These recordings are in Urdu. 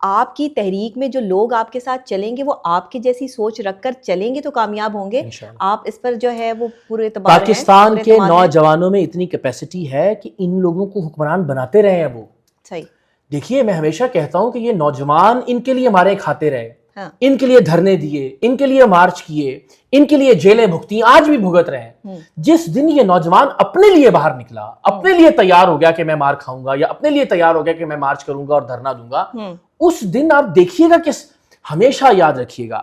آپ کی تحریک میں جو لوگ آپ کے ساتھ چلیں گے وہ آپ کی جیسی سوچ رکھ کر چلیں گے تو کامیاب ہوں گے. آپ اس پر جو ہے وہ پورے اعتبار ہیں. پاکستان کے نوجوانوں میں اتنی کیپیسٹی ہے کہ ان لوگوں کو حکمران بناتے رہے ہیں وہ. صحیح. دیکھیے میں ہمیشہ کہتا ہوں کہ یہ نوجوان ان کے لیے مارے کھاتے رہے, ان کے لیے دھرنے دیے, ان کے لیے مارچ کیے, ان کے لیے جیلیں بھگتی, آج بھی بھگت رہے ہیں. جس دن یہ نوجوان اپنے لیے باہر نکلا, اپنے لیے تیار ہو گیا کہ میں مار کھاؤں گا, یا اپنے لیے تیار ہو گیا کہ میں مارچ کروں گا اور دھرنا دوں گا, اس دن آپ دیکھیے گا کہ ہمیشہ یاد رکھیے گا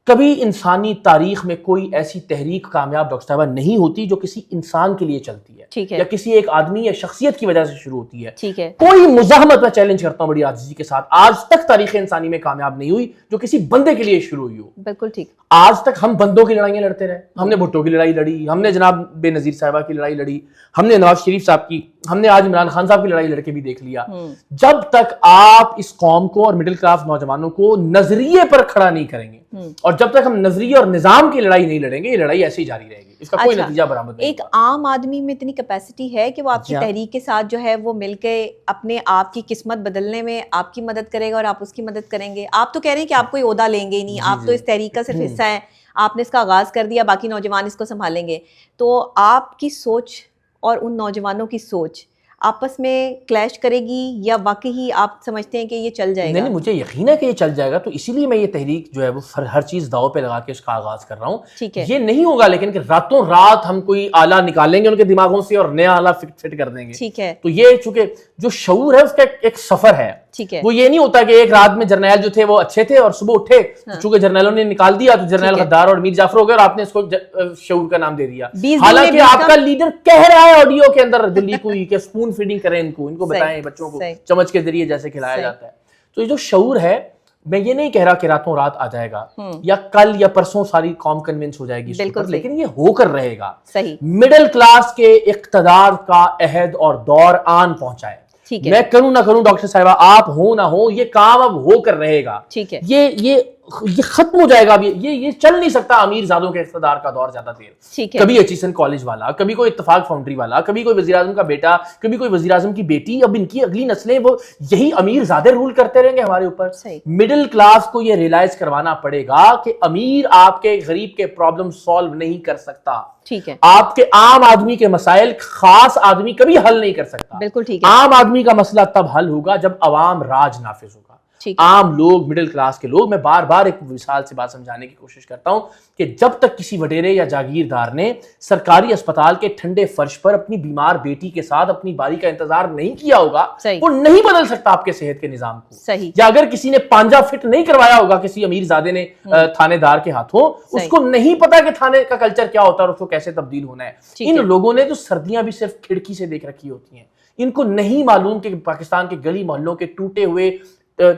کبھی انسانی تاریخ میں کوئی ایسی تحریک کامیاب ڈاکٹر صاحبہ نہیں ہوتی جو کسی انسان کے لیے چلتی ہے یا کسی ایک آدمی یا شخصیت کی وجہ سے شروع ہوتی ہے. کوئی مزاحمت میں چیلنج کرتا ہوں بڑی عاجزی کے ساتھ, آج تک تاریخ انسانی میں کامیاب نہیں ہوئی جو کسی بندے کے لیے شروع ہوئی ہو. بالکل ٹھیک. آج تک ہم بندوں کی لڑائیاں لڑتے رہے, ہم نے بھٹو کی لڑائی لڑی, ہم نے جناب بے نظیر صاحبہ کی لڑائی لڑی, ہم نے نواز شریف صاحب کی, ہم نے آج عمران خان صاحب کی لڑائی لڑ کے بھی دیکھ لیا. جب تک آپ اس قوم کو اور مڈل کلاس نوجوانوں کو نظریے پر کھڑا نہیں کریں گے اور جب تک ہم نظریے اور نظام کی لڑائی نہیں لڑیں گے, یہ لڑائی ایسی جاری رہے گی, اس کا کوئی نتیجہ برآمد نہیں. ایک عام آدمی میں اتنی کیپیسٹی ہے کہ وہ آپ کی تحریک کے ساتھ جو ہے وہ مل کے اپنے آپ کی قسمت بدلنے میں آپ کی مدد کرے گا اور آپ اس کی مدد کریں گے. آپ تو کہہ رہے ہیں کہ آپ کوئی عہدہ لیں گے ہی نہیں, آپ تو اس تحریک کا صرف حصہ ہیں, آپ نے اس کا آغاز کر دیا, باقی نوجوان اس کو سنبھالیں گے. تو آپ کی سوچ اور ان نوجوانوں کی سوچ آپس میں کلیش کرے گی یا واقعی آپ سمجھتے ہیں کہ یہ چل جائے گا؟ نہیں, مجھے یقین ہے کہ یہ چل جائے گا, تو اسی لیے میں یہ تحریک جو ہے وہ ہر چیز داؤ پہ لگا کے اس کا آغاز کر رہا ہوں. یہ نہیں ہوگا لیکن کہ راتوں رات ہم کوئی آلہ نکالیں گے ان کے دماغوں سے اور نیا آلہ فٹ کر دیں گے. ٹھیک ہے. تو یہ چونکہ جو شعور ہے اس کا ایک سفر ہے, وہ یہ نہیں ہوتا کہ ایک رات میں جرنیل جو تھے وہ اچھے تھے اور صبح اٹھے چونکہ جرنیلوں نے نکال دیا تو جرنیل غدار اور میر جعفر ہو گئے اور آپ نے اس کو شعور کا نام دے دیا. حالانکہ آپ کا لیڈر کہہ رہا ہے آڈیو کے اندر دلی کو کہ سپون فیڈنگ کریں ان کو بتائیں بچوں کو چمچ کے ذریعے جیسے کھلایا جاتا ہے. تو یہ جو شعور ہے, میں یہ نہیں کہہ رہا کہ راتوں رات آ جائے گا یا کل یا پرسوں ساری قوم کنونس ہو جائے گی, لیکن یہ ہو کر رہے گا. مڈل کلاس کے اقتدار کا عہد اور دور آن پہنچا ہے. میں کروں نہ کروں ڈاکٹر صاحبہ, آپ ہو نہ ہو, یہ کام اب ہو کر رہے گا. یہ ختم ہو جائے گا. اب یہ چل نہیں سکتا امیر زادوں کے اقتدار کا دور زیادہ دیر. کبھی ایچیسن کالج والا, کبھی کوئی اتفاق فاؤنڈری والا, کبھی کوئی وزیر اعظم کا بیٹا, کبھی کوئی وزیر اعظم کی بیٹی, اب ان کی اگلی نسلیں وہ یہی امیر زادے رول کرتے رہیں گے ہمارے اوپر. مڈل کلاس کو یہ ریلائز کروانا پڑے گا کہ امیر آپ کے غریب کے پرابلم سالو نہیں کر سکتا. آپ کے عام آدمی کے مسائل خاص آدمی کبھی حل نہیں کر سکتا. بالکل ٹھیک ہے. عام آدمی کا مسئلہ تب حل ہوگا جب عوام راج نافذ ہوگا. عام لوگ, مڈل کلاس کے لوگ, میں بار بار ایک مثال سے بات سمجھانے کی کوشش کرتا ہوں کہ جب تک کسی وڈیرے یا جاگیردار نے سرکاری اسپتال کے ٹھنڈے فرش پر اپنی بیمار بیٹی کے ساتھ اپنی باری کا انتظار نہیں کیا ہوگا, وہ نہیں بدل سکتا آپ کے صحت کے نظام کو. یا اگر کسی نے پانجا فٹ نہیں کروایا ہوگا کسی امیر زادے نے تھانے دار کے ہاتھوں, اس کو نہیں پتا کہ تھانے کا کلچر کیا ہوتا ہے اور اس کو کیسے تبدیل ہونا ہے. ان لوگوں نے تو سردیاں بھی صرف کھڑکی سے دیکھ رکھی ہوتی ہیں, ان کو نہیں معلوم کہ پاکستان کے گلی محلوں کے ٹوٹے ہوئے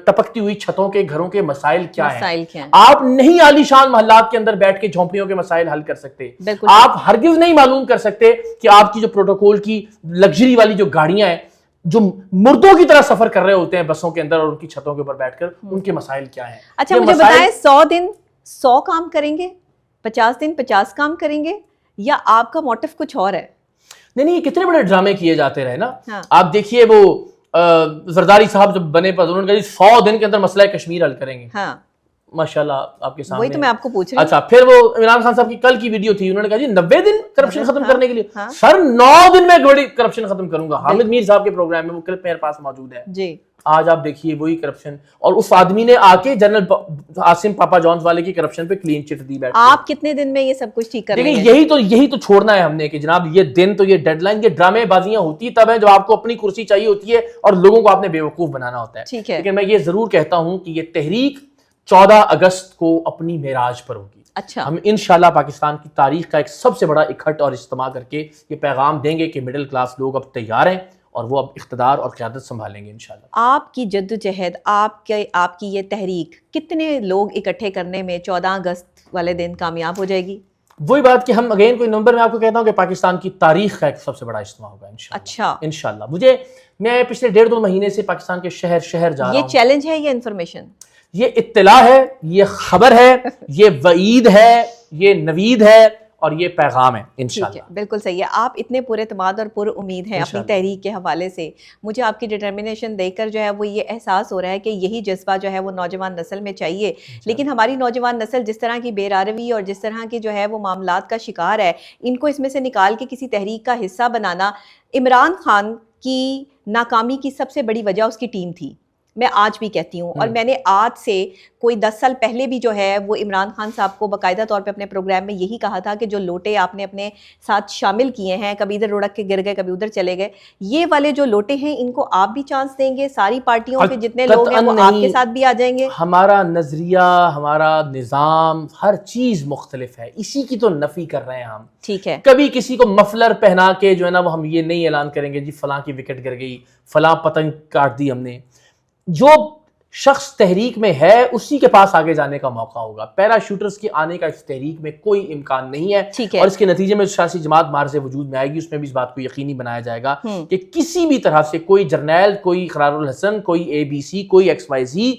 ٹپکتی ہوئی چھتوں کے گھروں کے مسائل کیا ہیں. آپ نہیں عالی شان محلات کے اندر بیٹھ کے جھونپڑیوں کے مسائل حل کر سکتے. آپ ہرگز نہیں معلوم کر سکتے کہ آپ کی جو پروٹوکول کی لگژری والی جو گاڑیاں ہیں جو مردوں کی طرح سفر کر رہے ہوتے ہیں بسوں کے اندر اور ان کی چھتوں کے اوپر بیٹھ کر, ان کے مسائل کیا ہیں. اچھا مجھے بتائیں, 100 دن 100 کام کریں گے, 50 دن 50 کام کریں گے, یا آپ کا موٹیو کچھ اور ہے؟ نہیں, یہ کتنے بڑے ڈرامے کیے جاتے رہے نا. آپ دیکھیے وہ زرداری صاحب جب بنے پر انہوں نے کہا 100 دن کے اندر مسئلہ کشمیر حل کریں گے. ماشاءاللہ آپ کے سامنے. وہی تو میں آپ کو پوچھ رہی ہوں. اچھا, پھر وہ عمران خان صاحب کی کل کی ویڈیو تھی, انہوں نے کہا جی 90 دن کرپشن ختم کرنے کے لیے. سر 9 دن میں بڑی کرپشن ختم کروں گا. حامد میر صاحب کے پروگرام میں وہ کلپ میرے پاس موجود ہے جی. آج آپ دیکھیے وہی کرپشن, اور اس آدمی نے آ کے جنرل عاصم پاپا جونز والے کی کرپشن پہ کلین چٹ دی. بیٹھ آپ کتنے دن میں یہ سب کچھ ٹھیک کر رہے ہیں؟ یہی تو چھوڑنا ہے ہم نے کہ جناب یہ دن تو یہ ڈیڈ لائن, یہ ڈرامے بازیاں ہوتی تب ہیں جب آپ کو اپنی کرسی چاہیے ہوتی ہے اور لوگوں کو آپ نے بے وقوف بنانا ہوتا ہے. لیکن میں یہ ضرور کہتا ہوں کہ یہ تحریک 14 اگست کو اپنی معراج پر ہوگی. اچھا, ہم انشاءاللہ پاکستان کی تاریخ کا ایک سب سے بڑا اکٹھ اور اجتماع کر کے یہ پیغام دیں گے کہ مڈل کلاس لوگ اب تیار ہیں اور وہ اب اقتدار اور قیادت سنبھالیں گے انشاءاللہ. آپ کی جدوجہد, آپ کی یہ تحریک کتنے لوگ اکٹھے کرنے میں 14 اگست والے دن کامیاب ہو جائے گی؟ وہی بات کہ ہم اگین کوئی نمبر میں آپ کو کہتا ہوں کہ پاکستان کی تاریخ کا ایک سب سے بڑا اجتماع ہوگا انشاءاللہ. اچھا, انشاءاللہ. میں پچھلے 1.5-2 مہینے سے پاکستان کے شہر جا رہا ہوں. یہ چیلنج ہے, یہ انفارمیشن, یہ اطلاع ہے, یہ خبر ہے, یہ وعید ہے, یہ نوید ہے, اور یہ پیغام ہے ٹھیک انشاءاللہ. ہے، بالکل صحیح ہے. آپ اتنے پر اعتماد اور پر امید ہیں اپنی تحریک کے حوالے سے. مجھے آپ کی ڈٹرمنیشن دیکھ کر جو ہے وہ یہ احساس ہو رہا ہے کہ یہی جذبہ جو ہے وہ نوجوان نسل میں چاہیے. لیکن ہماری نوجوان نسل جس طرح کی بے راروی اور جس طرح کی جو ہے وہ معاملات کا شکار ہے، ان کو اس میں سے نکال کے کسی تحریک کا حصہ بنانا. عمران خان کی ناکامی کی سب سے بڑی وجہ اس کی ٹیم تھی، میں آج بھی کہتی ہوں. اور میں نے آج سے کوئی 10 سال پہلے بھی جو ہے وہ عمران خان صاحب کو باقاعدہ طور پہ اپنے پروگرام میں یہی کہا تھا کہ جو لوٹے آپ نے اپنے ساتھ شامل کیے ہیں، کبھی ادھر لڑک کے گر گئے کبھی ادھر چلے گئے، یہ والے جو لوٹے ہیں ان کو آپ بھی چانس دیں گے؟ ساری پارٹیوں کے جتنے لوگ ہیں وہ آپ کے ساتھ بھی آ جائیں گے؟ ہمارا نظریہ، ہمارا نظام، ہر چیز مختلف ہے، اسی کی تو نفی کر رہے ہیں ہم. ٹھیک ہے. کبھی کسی کو مفلر پہنا کے جو ہے نا وہ ہم یہ نہیں اعلان کریں گے جی فلاں کی وکٹ گر گئی، فلاں پتنگ کاٹ دی ہم نے. جو شخص تحریک میں ہے اسی کے پاس آگے جانے کا موقع ہوگا. پیرا شوٹرز کے آنے کا اس تحریک میں کوئی امکان نہیں ہے. اور اس کے نتیجے میں سیاسی جماعت مارز وجود میں آئے گی. اس میں بھی اس بات کو یقینی بنایا جائے گا کہ کسی بھی طرح سے کوئی جرنیل، کوئی اقرار الحسن، کوئی ABC، کوئی XYZ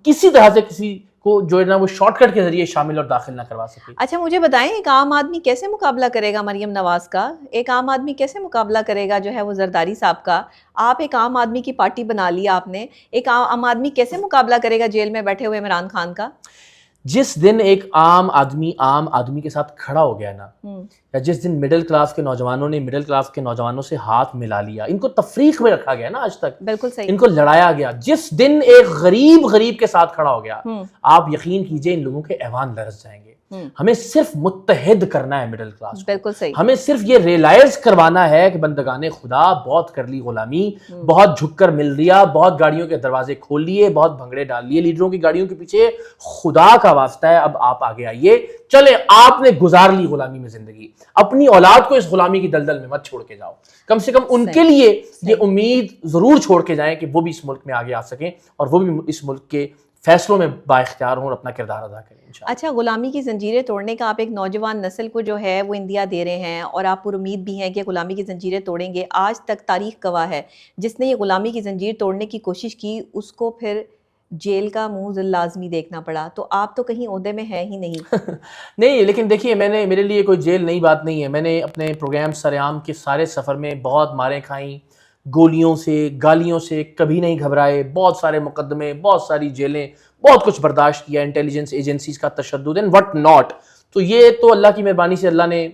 کسی طرح سے کسی کو جو ہے نا وہ شارٹ کٹ کے ذریعے شامل اور داخل نہ کروا سکے. اچھا مجھے بتائیں، ایک عام آدمی کیسے مقابلہ کرے گا مریم نواز کا؟ ایک عام آدمی کیسے مقابلہ کرے گا جو ہے وہ زرداری صاحب کا؟ آپ ایک عام آدمی کی پارٹی بنا لی آپ نے، ایک عام آدمی کیسے مقابلہ کرے گا جیل میں بیٹھے ہوئے عمران خان کا؟ جس دن ایک عام آدمی کے ساتھ کھڑا ہو گیا نا، یا جس دن مڈل کلاس کے نوجوانوں نے مڈل کلاس کے نوجوانوں سے ہاتھ ملا لیا، ان کو تفریق میں رکھا گیا نا آج تک، بالکل صحیح، ان کو لڑایا گیا، جس دن ایک غریب کے ساتھ کھڑا ہو گیا، آپ یقین کیجئے ان لوگوں کے ایوان لرز جائیں گے. ہمیں صرف متحد کرنا ہے مڈل کلاس کو. بالکل صحیح. ہمیں صرف یہ ریلائز کروانا ہے کہ بندگان خدا بہت کر لی غلامی، بہت جھک کر مل لیا، بہت گاڑیوں کے دروازے کھول لیے، بہت بھنگڑے ڈال لیے لیڈروں کی گاڑیوں کے پیچھے. خدا کا واسطہ ہے اب آپ آگے آئیے. چلے آپ نے گزار لی غلامی میں زندگی، اپنی اولاد کو اس غلامی کی دلدل میں مت چھوڑ کے جاؤ. کم سے کم ان کے لیے یہ امید ضرور چھوڑ کے جائیں کہ وہ بھی اس ملک میں آگے آ سکیں اور وہ بھی اس ملک کے فیصلوں میں با اختیار ہوں اور اپنا کردار ادا کریں انشاءاللہ. اچھا، غلامی کی زنجیریں توڑنے کا آپ ایک نوجوان نسل کو جو ہے وہ اندیا دے رہے ہیں اور آپ پر امید بھی ہیں کہ غلامی کی زنجیریں توڑیں گے. آج تک تاریخ گواہ ہے جس نے یہ غلامی کی زنجیر توڑنے کی کوشش کی اس کو پھر جیل کا منہ لازمی دیکھنا پڑا. تو آپ تو کہیں عہدے میں ہے ہی نہیں. نہیں، لیکن دیکھیے میرے لیے کوئی جیل نئی بات نہیں ہے. میں نے اپنے پروگرام سرعام کے سارے سفر میں بہت ماریں کھائیں، گولیوں سے، گالیوں سے کبھی نہیں گھبرائے، بہت سارے مقدمے، بہت ساری جیلیں، بہت کچھ برداشت کیا، انٹیلیجنس ایجنسیز کا تشدد اینڈ وٹ ناٹ. تو یہ تو اللہ کی مہربانی سے اللہ نے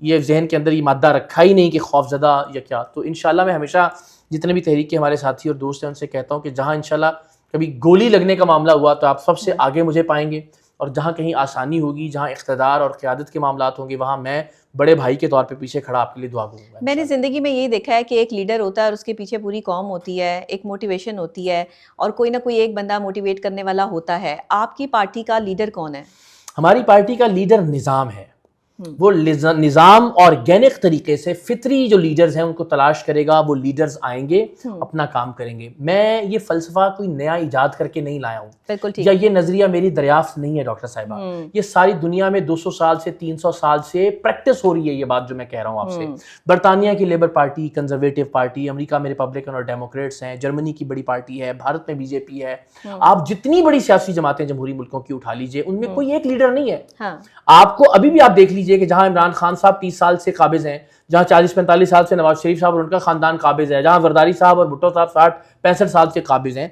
یہ ذہن کے اندر یہ مادہ رکھا ہی نہیں کہ خوف زدہ یا کیا. تو انشاءاللہ میں ہمیشہ جتنے بھی تحریک کے ہمارے ساتھی اور دوست ہیں ان سے کہتا ہوں کہ جہاں انشاءاللہ کبھی گولی لگنے کا معاملہ ہوا تو آپ سب سے آگے مجھے پائیں گے، اور جہاں کہیں آسانی ہوگی، جہاں اقتدار اور قیادت کے معاملات ہوں گے، وہاں میں بڑے بھائی کے طور پہ پیچھے کھڑا آپ کے لیے دعا کروں گا. میں نے زندگی میں یہی دیکھا ہے کہ ایک لیڈر ہوتا ہے اور اس کے پیچھے پوری قوم ہوتی ہے، ایک موٹیویشن ہوتی ہے اور کوئی نہ کوئی ایک بندہ موٹیویٹ کرنے والا ہوتا ہے. آپ کی پارٹی کا لیڈر کون ہے؟ ہماری پارٹی کا لیڈر نظام ہے. وہ نظام آرگینک طریقے سے فطری جو لیڈرز ہیں ان کو تلاش کرے گا، وہ لیڈرز آئیں گے، اپنا کام کریں گے. میں یہ فلسفہ کوئی نیا ایجاد کر کے نہیں لایا ہوں، بالکل ٹھیک، یا یہ نظریہ میری دریافت نہیں ہے ڈاکٹر صاحبہ. یہ ساری دنیا میں 200 سال سے 300 سال سے پریکٹس ہو رہی ہے یہ بات جو میں کہہ رہا ہوں آپ سے. برطانیہ کی لیبر پارٹی، کنزرویٹو پارٹی، امریکہ میں ریپبلکن اور ڈیموکریٹس ہیں، جرمنی کی بڑی پارٹی ہے، بھارت میں BJP ہے. آپ جتنی بڑی سیاسی جماعتیں جمہوری ملکوں کی اٹھا لیجئے، ان میں کوئی ایک لیڈر نہیں ہے. آپ کو ابھی بھی آپ دیکھ لیجئے کہ جہاں عمران خان صاحب 30 سال سے قابض ہیں، جہاں 40-45 سال سے نواز شریف صاحب اور ان کا خاندان قابض ہے، جہاں زرداری صاحب اور بھٹو صاحب 60-65 سال سے قابض ہیں،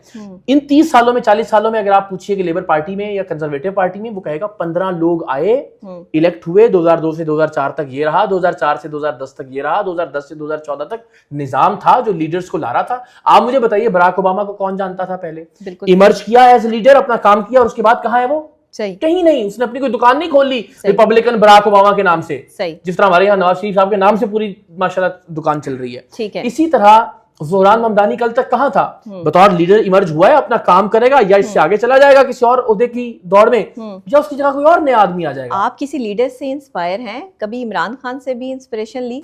ان 30 سالوں میں 40 سالوں میں اگر آپ پوچھئے کہ لیبر پارٹی میں یا کنزرویٹو پارٹی میں، وہ کہے گا 15 لوگ آئے، الیکٹ ہوئے، 2002 سے 2004 تک یہ رہا، 2004 سے 2010 تک یہ رہا، 2010 سے 2014 تک نظام تھا جو لیڈرز کو لا رہا تھا. آپ مجھے بتائیے براک اوباما کو کون جانتا تھا پہلے؟ ایمرج کیا ایز لیڈر، اپنا کام کیا، اور اس کے بعد کہاں ہے وہ؟ کہیں نہیں. اس نے اپنی کوئی دکان نہیں کھول لی ریپبلکن براک اوباما کے نام سے، جس طرح ہمارے یہاں نواز شریف صاحب کے نام سے پوری ماشاءاللہ دکان چل رہی ہے. اسی طرح زہران ممدانی کل تک کہاں تھا؟ بطور لیڈر ایمرج ہوا ہے، اپنا کام کرے گا، یا اس سے آگے چلا جائے گا کسی اور عہدے کی دوڑ میں، یا اس کی جگہ کوئی اور نیا آدمی آ جائے گا. آپ کسی لیڈر سے انسپائر ہیں؟ کبھی عمران خان سے بھی انسپریشن لی؟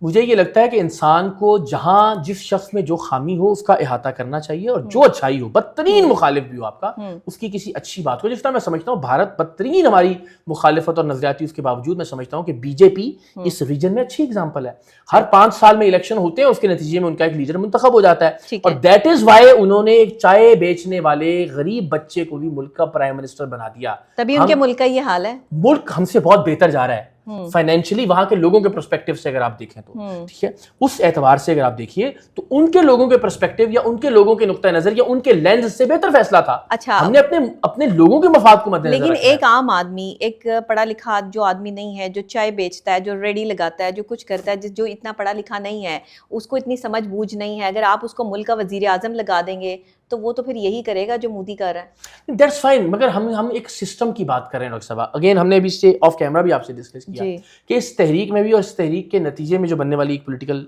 مجھے یہ لگتا ہے کہ انسان کو جہاں جس شخص میں جو خامی ہو اس کا احاطہ کرنا چاہیے، اور جو اچھائی ہو، بدترین مخالف بھی ہو آپ کا، اس کی کسی اچھی بات کو. جس طرح میں سمجھتا ہوں بھارت بدترین ہماری مخالفت اور نظریاتی اس کے باوجود میں سمجھتا ہوں کہ BJP اس ریجن میں اچھی اگزامپل ہے. ہر 5 سال میں الیکشن ہوتے ہیں، اس کے نتیجے میں ان کا ایک لیڈر منتخب ہو جاتا ہے، اور دیٹ از وائی انہوں نے ایک چائے بیچنے والے غریب بچے کو بھی ملک کا پرائم منسٹر بنا دیا. تبھی ان کے ملک کا یہ حال ہے. ملک ہم سے بہت بہتر جا رہا ہے. فائنینشلی وہاں کے لوگوں کے پرسپیکٹو سے اگر آپ دیکھیں تو ٹھیک ہے، اس اعتبار سے اگر آپ دیکھیے تو ان کے لوگوں کے پرسپیکٹو یا ان کے لوگوں کے نقطہ نظر یا ان کے لینز سے بہتر فیصلہ تھا. اچھا، ہم نے اپنے لوگوں کے مفاد کو مد نظر لیکن رکھا ہے. ایک عام آدمی، ایک پڑھا لکھا جو آدمی نہیں ہے، جو چائے بیچتا ہے، جو ریڈی لگاتا ہے، جو کچھ کرتا ہے، جو اتنا پڑھا لکھا نہیں ہے، اس کو اتنی سمجھ بوجھ نہیں ہے، اگر آپ اس کو ملک کا وزیر اعظم لگا دیں گے تو وہ تو پھر یہی کرے گا جو مودی کر رہا ہے. دیٹس فائن، مگر ہم ایک سسٹم کی بات کر رہے ہیں ڈاکٹر صاحبہ. اگین ہم نے ابھی اس سے آف کیمرہ بھی آپ سے ڈسکس کیا کہ اس تحریک میں بھی اور اس تحریک کے نتیجے میں جو بننے والی ایک پولیٹیکل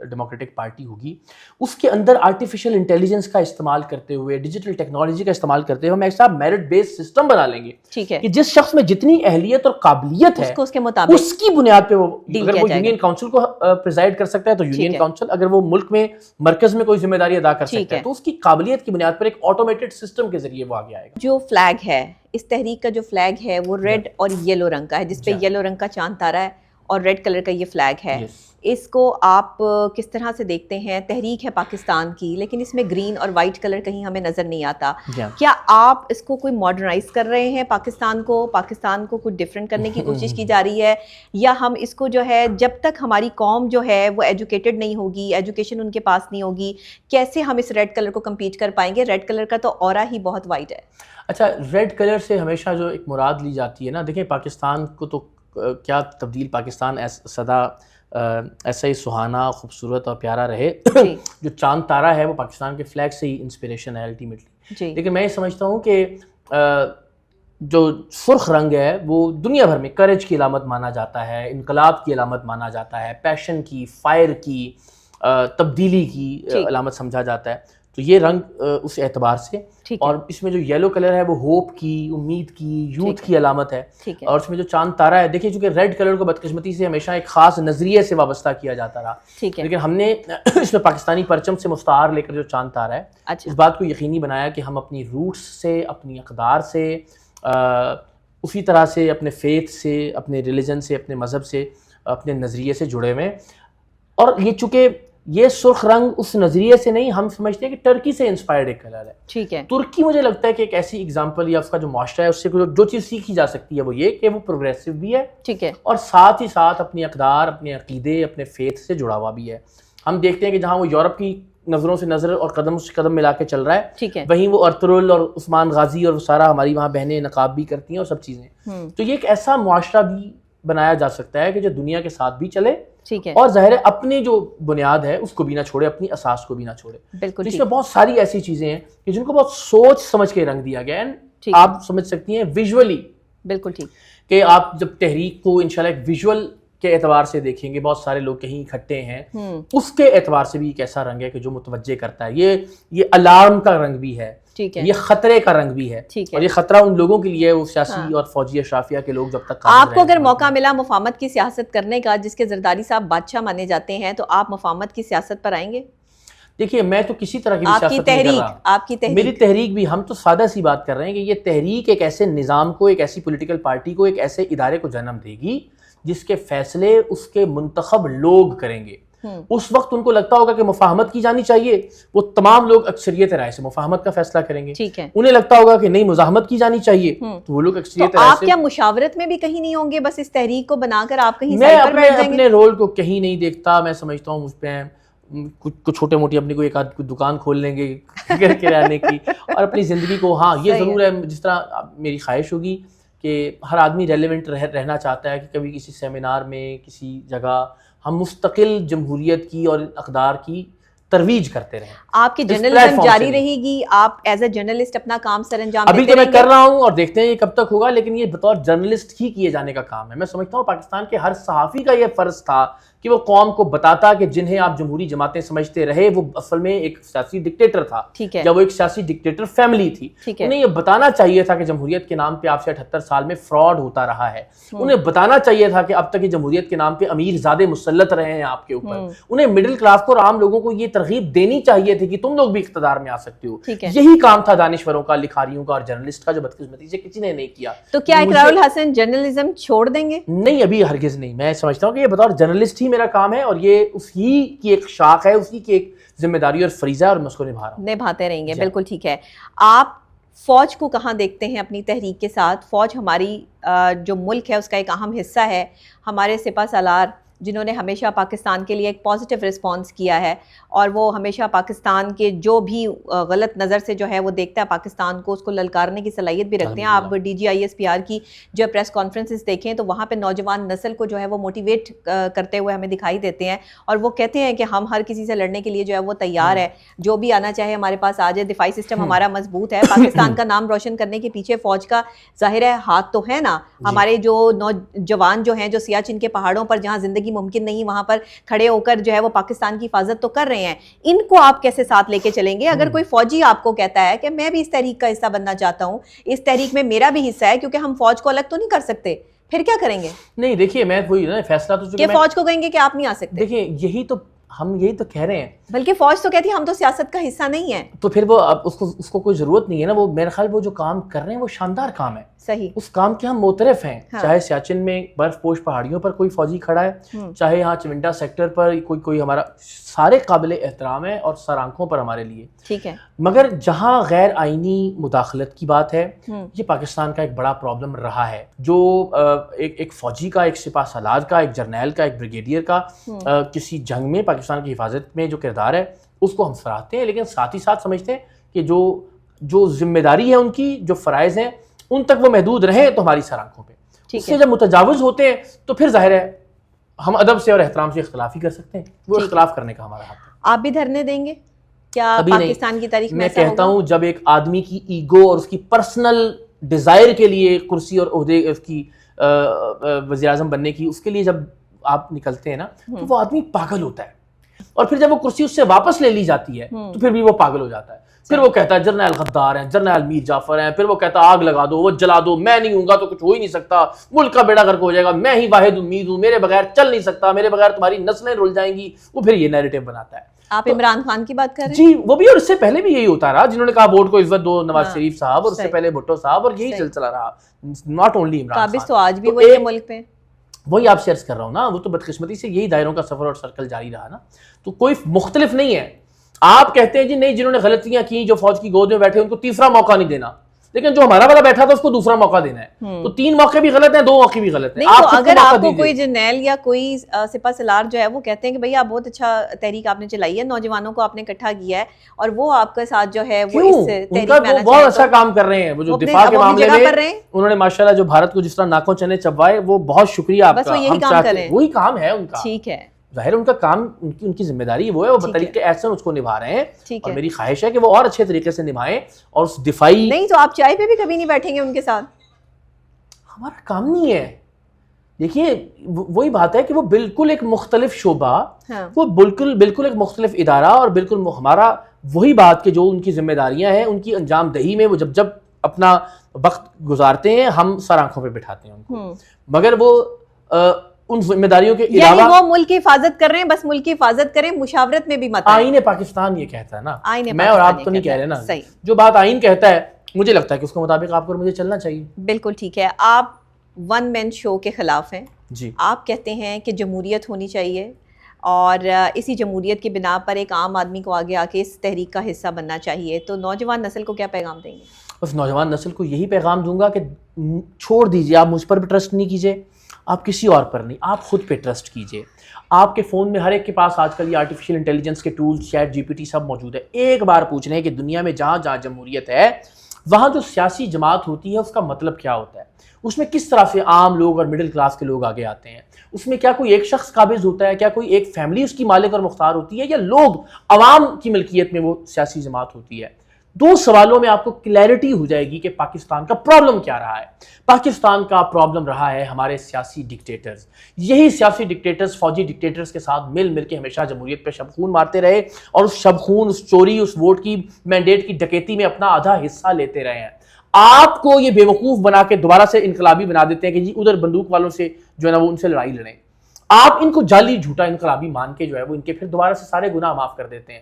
ڈیموکریٹک پارٹی ہوگی، اس کے اندر آرٹیفیشیل انٹیلیجنس کا استعمال کرتے ہوئے، ڈیجیٹل ٹیکنالوجی کا استعمال کرتے ہوئے ہم ایک صاحب میرٹ بیس سسٹم بنا لیں گے. ٹھیک ہے، کہ جس شخص میں جتنی اہلیت اور قابلیت ہے اس کے مطابق اس کی بنیاد پہ وہ، اگر وہ یونین کاؤنسل کو پریزائڈ کر سکتا ہے تو یونین کاؤنسل، اگر وہ ملک میں مرکز میں کوئی ذمہ داری ادا کر سکتا ہے تو اس کی قابلیت کی بنیاد پر ایک آٹومیٹڈ سسٹم کے ذریعے وہ آگے آئے گا. جو فلیگ ہے اس تحریک کا، جو فلیگ ہے وہ ریڈ اور یلو رنگ کا ہے، جس پہ یلو رنگ کا چاند تارا ہے اور ریڈ کلر کا یہ فلیگ ہے. اس کو آپ کس طرح سے دیکھتے ہیں؟ تحریک ہے پاکستان کی، لیکن اس میں گرین اور وائٹ کلر کہیں ہمیں نظر نہیں آتا. کیا آپ اس کو کوئی ماڈرنائز کر رہے ہیں؟ پاکستان کو کچھ ڈفرینٹ کرنے کی کوشش کی جا رہی ہے، یا ہم اس کو جو ہے جب تک ہماری قوم جو ہے وہ ایجوکیٹڈ نہیں ہوگی، ایجوکیشن ان کے پاس نہیں ہوگی، کیسے ہم اس ریڈ کلر کو کمپیٹ کر پائیں گے؟ ریڈ کلر کا تو اورا ہی بہت وائٹ ہے. اچھا، ریڈ کلر سے ہمیشہ جو ایک مراد لی جاتی ہے نا، دیکھیں پاکستان کو تو کیا تبدیل پاکستان سدا ایسا ہی سہانا، خوبصورت اور پیارا رہے. جو چاند تارا ہے وہ پاکستان کے فلیگ سے ہی انسپریشن ہے الٹیمیٹلی. لیکن میں یہ سمجھتا ہوں کہ جو سرخ رنگ ہے وہ دنیا بھر میں کریج کی علامت مانا جاتا ہے، انقلاب کی علامت مانا جاتا ہے، پیشن کی، فائر کی، تبدیلی کی علامت سمجھا جاتا ہے. تو یہ رنگ اس اعتبار سے، اور اس میں جو یلو کلر ہے وہ ہوپ کی، امید کی، یوتھ کی علامت ہے. اور اس میں جو چاند تارا ہے، دیکھیں چونکہ ریڈ کلر کو بدقسمتی سے ہمیشہ ایک خاص نظریے سے وابستہ کیا جاتا رہا، لیکن ہم نے اس میں پاکستانی پرچم سے مستعار لے کر جو چاند تارا ہے، اس بات کو یقینی بنایا کہ ہم اپنی روٹس سے، اپنی اقدار سے، اسی طرح سے اپنے فیتھ سے، اپنے ریلیجن سے، اپنے مذہب سے، اپنے نظریے سے جڑے ہوئے. اور یہ چونکہ یہ سرخ رنگ اس نظریے سے نہیں، ہم سمجھتے ہیں کہ ٹرکی سے انسپائرڈ ایک کلر ہے. ٹھیک ہے، ترکی مجھے لگتا ہے کہ ایک ایسی اگزامپل یا اس کا جو معاشرہ ہے اس سے جو چیز سیکھی جا سکتی ہے وہ یہ کہ وہ پروگریسو بھی ہے، ٹھیک ہے، اور ساتھ ہی ساتھ اپنی اقدار، اپنے عقیدے، اپنے فیتھ سے جڑا ہوا بھی ہے. ہم دیکھتے ہیں کہ جہاں وہ یورپ کی نظروں سے نظر اور قدم سے قدم ملا کے چل رہا ہے، وہیں وہ ارطغرل اور عثمان غازی اور سارا ہماری وہاں بہنیں نقاب بھی کرتی ہیں اور سب چیزیں. تو یہ ایک ایسا معاشرہ بھی بنایا جا سکتا ہے کہ جو دنیا کے ساتھ بھی چلے، اور ظاہر ہے اپنی جو بنیاد ہے اس کو بھی نہ چھوڑے، اپنی اساس کو بھی نہ چھوڑے. بالکل، اس میں بہت ساری ایسی چیزیں ہیں کہ جن کو بہت سوچ سمجھ کے رنگ دیا گیا ہے. آپ سمجھ سکتی ہیں ویژولی، بالکل ٹھیک، کہ آپ جب تحریک کو انشاءاللہ ایک ویژول کے اعتبار سے دیکھیں گے، بہت سارے لوگ کہیں اکٹھے ہیں، اس کے اعتبار سے بھی ایک ایسا رنگ ہے کہ جو متوجہ کرتا ہے. یہ الارم کا رنگ بھی ہے، یہ خطرے کا رنگ بھی ہے، اور یہ خطرہ ان لوگوں کے لیے، وہ سیاسی اور فوجی اشرافیہ کے لوگ جب تک آپ کو اگر موقع ملا مفاہمت کی سیاست کرنے کا، جس کے زرداری صاحب بادشاہ مانے جاتے ہیں، تو آپ مفاہمت کی سیاست پر آئیں گے؟ دیکھیے میں تو کسی طرح کی سیاست نہیں کر رہا. آپ کی تحریک، میری تحریک بھی، ہم تو سادہ سی بات کر رہے ہیں کہ یہ تحریک ایک ایسے نظام کو، ایک ایسی پولیٹیکل پارٹی کو، ایک ایسے ادارے کو جنم دے گی جس کے فیصلے اس کے منتخب لوگ کریں گے. اس وقت ان کو لگتا ہوگا کہ مفاہمت کی جانی چاہیے، وہ تمام لوگ اکثریت رائے سے مفاہمت کا فیصلہ کریں گے. انہیں لگتا ہوگا کہ نہیں مزاحمت کی جانی چاہیے، تو وہ لوگ اکثریت رائے سے. آپ کیا مشاورت میں بھی کہیں نہیں ہوں گے؟ بس اس تحریک کو بنا کر آپ کہیں میں اپنے رول کو کہیں نہیں دیکھتا. میں سمجھتا ہوں مجھ پہ کچھ چھوٹے موٹی اپنی کوئی ایک آدھ دکان کھول لیں گے کرانے کی، اور اپنی زندگی کو، ہاں یہ ضرور ہے، جس طرح میری خواہش ہوگی کہ ہر آدمی ریلیونٹ رہنا چاہتا ہے کہ کبھی کسی سیمینار میں، کسی جگہ ہم مستقل جمہوریت کی اور اقدار کی ترویج کرتے رہیں. آپ کی جرنلزم جاری رہے گی، آپ ایز اے جرنلسٹ اپنا کام سر انجام دیتے ابھی تو میں کر رہا ہوں اور دیکھتے ہیں یہ کب تک ہوگا، لیکن یہ بطور جرنلسٹ ہی کیے جانے کا کام ہے. میں سمجھتا ہوں پاکستان کے ہر صحافی کا یہ فرض تھا کہ وہ قوم کو بتاتا کہ جنہیں آپ جمہوری جماعتیں سمجھتے رہے وہ اصل میں ایک سیاسی ڈکٹیٹر تھا، یا وہ ایک سیاسی ڈکٹیٹر فیملی تھی. انہیں یہ بتانا چاہیے تھا کہ جمہوریت کے نام پہ آپ سے 78 سال میں فراڈ ہوتا رہا ہے. انہیں بتانا چاہیے تھا کہ اب تک یہ جمہوریت کے نام پہ امیر زادے مسلط رہے ہیں آپ کے اوپر. انہیں مڈل کلاس کو اور عام لوگوں کو یہ ترغیب دینی چاہیے تھی کہ تم لوگ بھی اقتدار میں آ سکتے ہو. یہی کام تھا دانشوروں کا، لکھاریوں کا اور جرنلسٹ کا، جو بدقسمتی سے کسی نے نہیں کیا. تو کیا اقرار الحسن جرنلزم چھوڑ دیں گے؟ نہیں، ابھی ہرگز نہیں. میں سمجھتا ہوں کہ یہ بطور جرنلسٹ ہی میرا کام ہے، اور یہ اسی کی ایک شاخ ہے، اسی کی ایک ذمہ داری اور فریضہ ہے، اور میں اس کو نبھاتے رہیں گے. بالکل ٹھیک ہے. آپ فوج کو کہاں دیکھتے ہیں اپنی تحریک کے ساتھ؟ فوج ہماری جو ملک ہے اس کا ایک اہم حصہ ہے. ہمارے سپہ سالار جنہوں نے ہمیشہ پاکستان کے لیے ایک پازیٹیو رسپانس کیا ہے اور وہ ہمیشہ پاکستان کے جو بھی غلط نظر سے جو ہے وہ دیکھتا ہے پاکستان کو، اس کو للکارنے کی صلاحیت بھی رکھتے ہیں. آپ DGISPR کی جو پریس کانفرنسز دیکھیں تو وہاں پہ نوجوان نسل کو جو ہے وہ موٹیویٹ کرتے ہوئے ہمیں دکھائی دیتے ہیں، اور وہ کہتے ہیں کہ ہم ہر کسی سے لڑنے کے لیے جو ہے وہ تیار ہے، جو بھی آنا چاہے ہمارے پاس آ جائے، دفاعی سسٹم ہمارا مضبوط ہے. پاکستان کا نام روشن کرنے کے پیچھے فوج کا ظاہر ہے ہاتھ تو ہے نا. ہمارے جو نوجوان جو ہیں جو سیاچن کے پہاڑوں پر جہاں زندگی ممکن نہیں وہاں پر کھڑے ہو کر جو ہے وہ پاکستان کی حفاظت تو کر رہے ہیں، ان کو آپ کیسے ساتھ لے کے چلیں گے؟ اگر کوئی فوجی آپ کو کہتا ہے کہ میں بھی اس تحریک کا حصہ بننا چاہتا ہوں، اس تحریک میں میرا بھی حصہ ہے، کیونکہ ہم فوج کو الگ تو نہیں کر سکتے، پھر کیا کریں گے؟ نہیں دیکھیے، میں وہی نا فیصلہ تو کہ فوج کو کہیں گے کہ آپ نہیں آ سکتے. دیکھیے ہم یہی تو کہہ رہے ہیں، بلکہ فوج تو کہتی ہے ہم تو سیاست کا حصہ نہیں ہیں. تو پھر وہ اس کو کوئی ضرورت نہیں ہے نا. وہ میرے خیال وہ جو کام کر رہے ہیں وہ شاندار کام ہے. صحیح. اس کام کے ہم معترف ہیں. چاہے سیاچن میں برف پوش پہاڑیوں پر کوئی فوجی کھڑا ہے، چاہے یہاں چمنڈا سیکٹر پر کوئی ہمارا، سارے قابل احترام ہیں اور سر آنکھوں پر ہمارے لیے. ٹھیک ہے. مگر جہاں غیر آئینی مداخلت کی بات ہے، یہ پاکستان کا ایک بڑا پرابلم رہا ہے. جو ایک فوجی کا، ایک سپہ سالار کا، ایک جرنیل کا، ایک بریگیڈیئر کا کسی جنگ میں پاکستان کی حفاظت میں جو کردار ہے اس کو ہم سراہتے ہیں، لیکن ساتھ ہی ساتھ سمجھتے ہیں کہ جو ذمہ داری ہے ان کی، جو فرائض ہیں ان تک وہ محدود رہیں تو ہماری سر آنکھوں پہ. اس سے جب متجاوز ہوتے ہیں تو پھر ظاہر ہے ہم ادب سے اور احترام سے اختلاف ہی کر سکتے ہیں. وہ اختلاف کرنے کا ہمارا حق ہے. آپ بھی دھرنے دیں گے کیا پاکستان کی تاریخ میں؟ میں کہتا ہوں جب ایک آدمی کی ایگو اور اس کی پرسنل ڈیزائر کے لیے، کرسی اور عہدے اس کی وزیر اعظم بننے کی، اس کے لیے جب آپ نکلتے ہیں نا تو وہ آدمی پاگل ہوتا ہے. اور پھر جب وہ کرسی اس سے واپس لے لی جاتی ہے تو پھر بھی وہ پاگل ہو جاتا ہے. پھر وہ کہتا ہے جرنیل غدار ہیں، جرنیل میر جعفر ہیں، پھر وہ کہتا ہے آگ لگا دو، وہ جلا دو، میں نہیں ہوں گا تو کچھ ہو ہی نہیں سکتا، ملک کا بیڑا غرق ہو جائے گا، میں ہی واحد امید ہوں، میرے بغیر چل نہیں سکتا، میرے بغیر تمہاری نسلیں رل جائیں گی. وہ پھر یہ نیریٹو بناتا ہے. آپ عمران خان کی بات کر رہے ہیں؟ جی وہ بھی، اور اس سے پہلے بھی یہی ہوتا رہا. جنہوں نے کہا ووٹ کو عزت دو، نواز شریف صاحب، اور اس سے پہلے بھٹو صاحب، اور یہی سلسلہ رہا. Not only Imran Khan. قابض تو آج بھی وہی ہے ملک پہ. وہی آپ سے عرض کر رہا ہوں نا، وہ تو بدقسمتی سے یہی دائروں کا سفر اور سرکل جاری رہا نا. تو کوئی مختلف نہیں ہے. آپ کہتے ہیں جی نہیں، جنہوں نے غلطیاں کی، جو فوج کی گود میں بیٹھے، ان کو تیسرا موقع نہیں دینا، لیکن جو ہمارا والا بیٹھا تھا اس کو دوسرا موقع دینا ہے. تو 3 موقع بھی غلط ہیں، 2 موقع بھی غلط ہیں. تو اگر آپ کو کوئی جرنیل یا کوئی سپہ سالار جو ہے وہ کہتے ہیں کہ بھئی آپ بہت اچھا تحریک آپ نے چلائی ہے، نوجوانوں کو آپ نے اکٹھا کیا ہے، اور وہ آپ کے ساتھ جو ہے وہ اس تحریک میں آنا چاہتے ہیں، بہت اچھا کام کر رہے ہیں. وہ جو دفاع کے معاملے میں انہوں نے ماشاءاللہ جو بھارت کو جس طرح ناکوں چنے چبوائے، وہ بہت شکریہ آپ کا. یہی کام کر رہے ہیں، وہی کام ہے ان کا. ٹھیک ہے. ظاہر ان کا کام، ان کی ذمہ داری وہ ہے، وہ بطریقے احسن اس کو نبھا رہے ہیں. اور میری خواہش ہے کہ وہ اور اچھے طریقے سے نبھائیں. اور اس دفاعی نہیں تو آپ چائے پہ بھی کبھی نہیں بیٹھیں گے ان کے ساتھ؟ ہمارا کام نہیں ہے. دیکھیے وہی بات ہے کہ وہ بالکل ایک مختلف شعبہ، وہ بالکل ایک مختلف ادارہ، اور بالکل ہمارا وہی بات کہ جو ان کی ذمہ داریاں ہیں ان کی انجام دہی میں وہ جب اپنا وقت گزارتے ہیں، ہم سر آنکھوں پہ بٹھاتے ہیں ان کو. مگر وہ ان ذمہ داریوں کے علاوہ، یعنی وہ ملک کی حفاظت کر رہے ہیں، بس ملک کی حفاظت کریں، مشاورت میں بھی مت آئیں. آئین پاکستان یہ کہتا ہے نا، میں اور آپ تو نہیں کہہ رہے نا. جو بات آئین کہتا ہے مجھے لگتا ہے کہ اس کے مطابق آپ کو اور مجھے چلنا چاہیے. بالکل ٹھیک ہے. آپ ون مین شو کے خلاف ہیں. جی. آپ کہتے ہیں کہ جمہوریت ہونی چاہیے، اور اسی جمہوریت کی بنا پر ایک عام آدمی کو آگے آ کے اس تحریک کا حصہ بننا چاہیے. تو نوجوان نسل کو کیا پیغام دیں گے؟ بس نوجوان نسل کو یہی پیغام دوں گا کہ چھوڑ دیجیے، آپ مجھ پر بھی ٹرسٹ نہیں کیجیے، آپ کسی اور پر نہیں، آپ خود پہ ٹرسٹ کیجیے. آپ کے فون میں ہر ایک کے پاس آج کل یہ آرٹیفیشیل انٹیلیجنس کے ٹولز، چیٹ GPT سب موجود ہے. ایک بار پوچھ رہے ہیں کہ دنیا میں جہاں جہاں جمہوریت ہے وہاں جو سیاسی جماعت ہوتی ہے اس کا مطلب کیا ہوتا ہے، اس میں کس طرح سے عام لوگ اور مڈل کلاس کے لوگ آگے آتے ہیں، اس میں کیا کوئی ایک شخص قابض ہوتا ہے، کیا کوئی ایک فیملی اس کی مالک اور مختار ہوتی ہے، یا لوگ عوام کی ملکیت میں وہ سیاسی جماعت ہوتی ہے. 2 سوالوں میں آپ کو کلیئرٹی ہو جائے گی کہ پاکستان کا پرابلم کیا رہا ہے. پاکستان کا پرابلم رہا ہے ہمارے سیاسی ڈکٹیٹرز. یہی سیاسی ڈکٹیٹرز فوجی ڈکٹیٹرز کے ساتھ مل کے ہمیشہ جمہوریت پہ شب خون مارتے رہے، اور اس شب خون، اس چوری، اس ووٹ کی مینڈیٹ کی ڈکیتی میں اپنا آدھا حصہ لیتے رہے ہیں. آپ کو یہ بے وقوف بنا کے دوبارہ سے انقلابی بنا دیتے ہیں کہ جی ادھر بندوق والوں سے جو ہے نا وہ ان سے لڑائی لڑیں. آپ ان کو جعلی جھوٹا انقلابی مان کے جو ہے وہ ان کے پھر دوبارہ سے سارے گناہ معاف کر دیتے ہیں،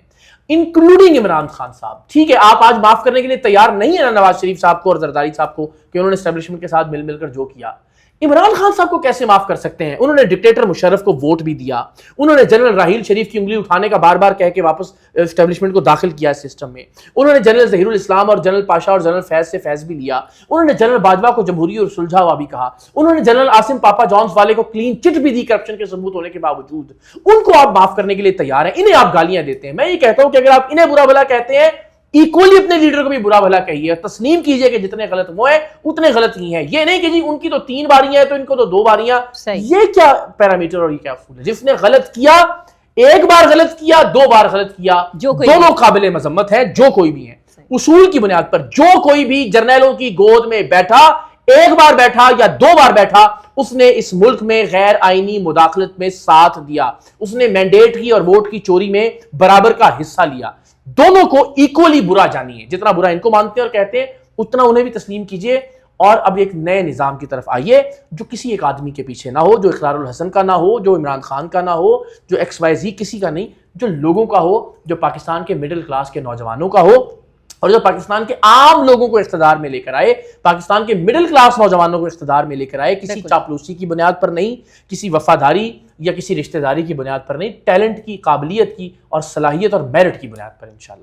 انکلوڈنگ عمران خان صاحب. ٹھیک ہے آپ آج معاف کرنے کے لیے تیار نہیں ہے نا نواز شریف صاحب کو اور زرداری صاحب کو کہ انہوں نے اسٹیبلشمنٹ کے ساتھ مل کر جو کیا. عمران خان صاحب کو کیسے معاف کر سکتے ہیں؟ انہوں نے ڈکٹیٹر مشرف کو ووٹ بھی دیا، انہوں نے جنرل راحیل شریف کی انگلی اٹھانے کا بار بار کہہ کے واپس اسٹیبلشمنٹ کو داخل کیا اس سسٹم میں، انہوں نے جنرل ظہیر الاسلام اور جنرل پاشا اور جنرل فیض سے فیض بھی لیا، انہوں نے جنرل باجوہ کو جمہوری اور سلجھا ہوا بھی کہا، انہوں نے جنرل عاصم پاپا جونز والے کو کلین چٹ بھی دی کرپشن کے ثبوت ہونے کے باوجود۔ ان کو آپ معاف کرنے کے لیے تیار ہیں، انہیں آپ گالیاں دیتے ہیں۔ میں یہ کہتا ہوں کہ اگر آپ انہیں برا بھلا کہتے ہیں، ایکولی اپنے لیڈر کو بھی برا بھلا کہیے، تسلیم کیجئے کہ جتنے غلط وہ ہیں اتنے غلط ہی ہیں۔ یہ نہیں کہ جی ان کی تو 3 باریاں ہیں تو ان کو تو 2 باریاں، یہ کیا پیرامیٹر اور یہ کیا اصول ہے؟ جس نے غلط کیا، 1 بار غلط کیا، 2 بار غلط کیا، دونوں قابل مذمت ہیں، جو کوئی بھی ہے۔ اصول کی بنیاد پر جو کوئی بھی جرنیلوں کی گود میں بیٹھا، 1 بار بیٹھا یا 2 بار بیٹھا، اس نے اس ملک میں غیر آئینی مداخلت میں ساتھ دیا، اس نے مینڈیٹ کی اور ووٹ کی چوری میں برابر کا حصہ لیا۔ دونوں کو ایکولی برا جانیے، جتنا برا ان کو مانتے ہیں اور کہتے ہیں اتنا انہیں بھی تسلیم کیجئے، اور اب ایک نئے نظام کی طرف آئیے جو کسی ایک آدمی کے پیچھے نہ ہو، جو اقرار الحسن کا نہ ہو، جو عمران خان کا نہ ہو، جو XYZ کسی کا نہیں، جو لوگوں کا ہو، جو پاکستان کے مڈل کلاس کے نوجوانوں کا ہو، اور جو پاکستان کے عام لوگوں کو اقتدار میں لے کر آئے، پاکستان کے مڈل کلاس نوجوانوں کو اقتدار میں لے کر آئے، کسی چاپلوسی کی بنیاد پر نہیں، کسی وفاداری یا کسی رشتہ داری کی بنیاد پر نہیں، ٹیلنٹ کی، قابلیت کی اور صلاحیت اور میرٹ کی بنیاد پر انشاءاللہ۔